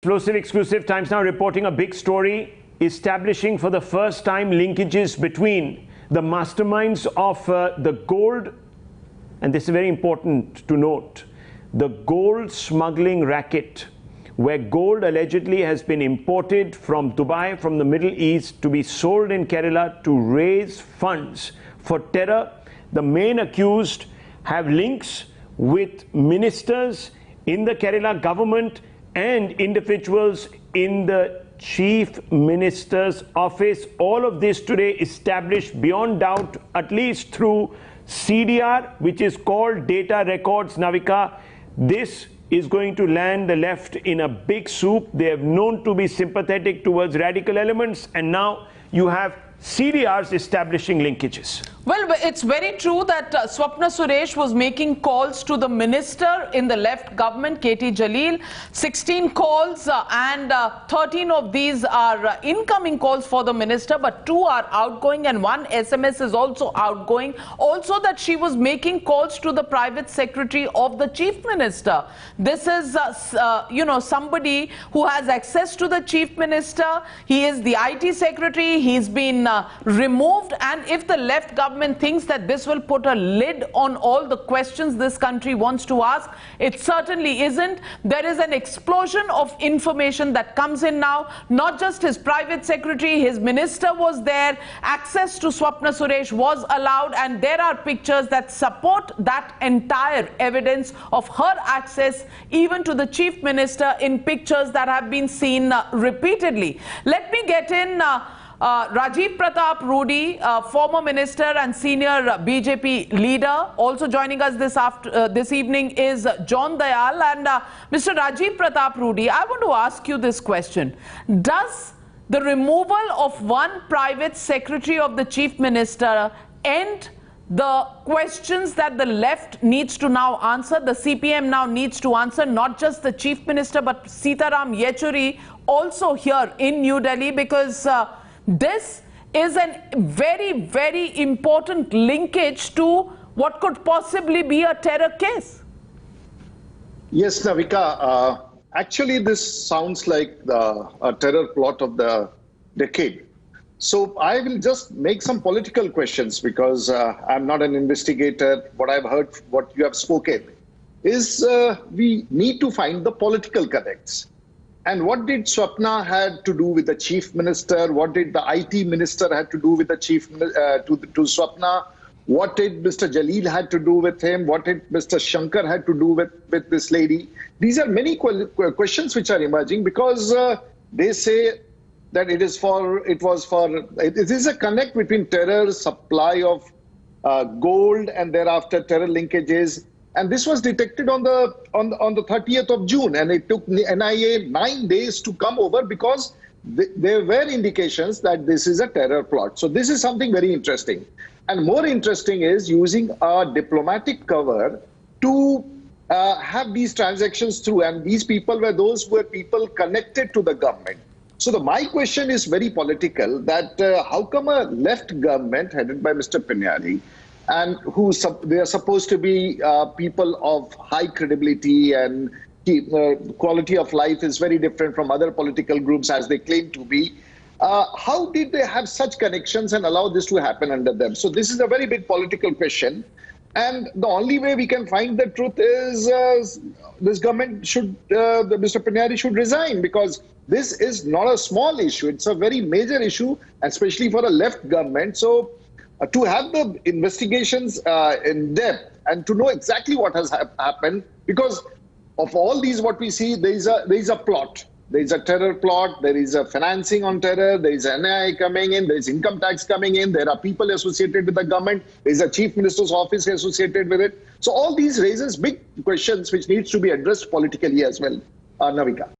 Explosive exclusive. Times Now reporting a big story establishing for the first time linkages between the masterminds of the gold, and this is very important to note, the gold smuggling racket, where gold allegedly has been imported from Dubai, from the Middle East, to be sold in Kerala to raise funds for terror. The main accused have links with ministers in the Kerala government and individuals in the Chief Minister's office. All of this today established beyond doubt, at least through CDR, which is called Data Records. Navika, this is going to land the left in a big soup. They have known to be sympathetic towards radical elements, and now you have CDRs establishing linkages. Well, it's very true that Swapna Suresh was making calls to the minister in the left government, KT Jalil. 16 calls and 13 of these are incoming calls for the minister, but 2 are outgoing and 1 SMS is also outgoing. Also that she was making calls to the private secretary of the chief minister. This is, somebody who has access to the chief minister. He is the IT secretary. He's been removed, and if the left government thinks that this will put a lid on all the questions this country wants to ask, it certainly isn't. There is an explosion of information that comes in now. Not just his private secretary, his minister was there, access to Swapna Suresh was allowed, and there are pictures that support that entire evidence of her access even to the chief minister in pictures that have been seen repeatedly. Let me get in Rajiv Pratap, Rudy, former minister and senior BJP leader. Also joining us this evening is John Dayal. And Mr. Rajiv Pratap, Rudy, I want to ask you this question. Does the removal of one private secretary of the chief minister end the questions that the left needs to now answer, the CPM now needs to answer, not just the chief minister, but Sitaram Yechuri also here in New Delhi? Because this is a very, very important linkage to what could possibly be a terror case. Yes, Navika. Actually, this sounds like a terror plot of the decade. So I will just make some political questions because I'm not an investigator. What I've heard, what you have spoken, is we need to find the political connects. And what did Swapna had to do with the chief minister? What did the IT minister had to do with the chief to Swapna? What did Mr. Jalil had to do with him? What did Mr. Shankar had to do with this lady? These are many questions which are emerging because they say that it is a connect between terror, supply of gold, and thereafter terror linkages. And this was detected on the 30th of June, and it took NIA 9 days to come over because there were indications that this is a terror plot. So this is something very interesting. And more interesting is using a diplomatic cover to have these transactions through. And these people were those who were people connected to the government. So my question is very political, that how come a left government headed by Mr. Pinyari, and they are supposed to be people of high credibility, and quality of life is very different from other political groups as they claim to be. How did they have such connections and allow this to happen under them? So this is a very big political question. And the only way we can find the truth is this government should, Mr. Pinyari should resign, because this is not a small issue. It's a very major issue, especially for a left government. So to have the investigations in depth and to know exactly what has happened, because of all these, what we see, there is a plot. There is a terror plot. There is a financing on terror. There is NIA coming in. There is income tax coming in. There are people associated with the government. There is a chief minister's office associated with it. So all these raises big questions which needs to be addressed politically as well, Navika.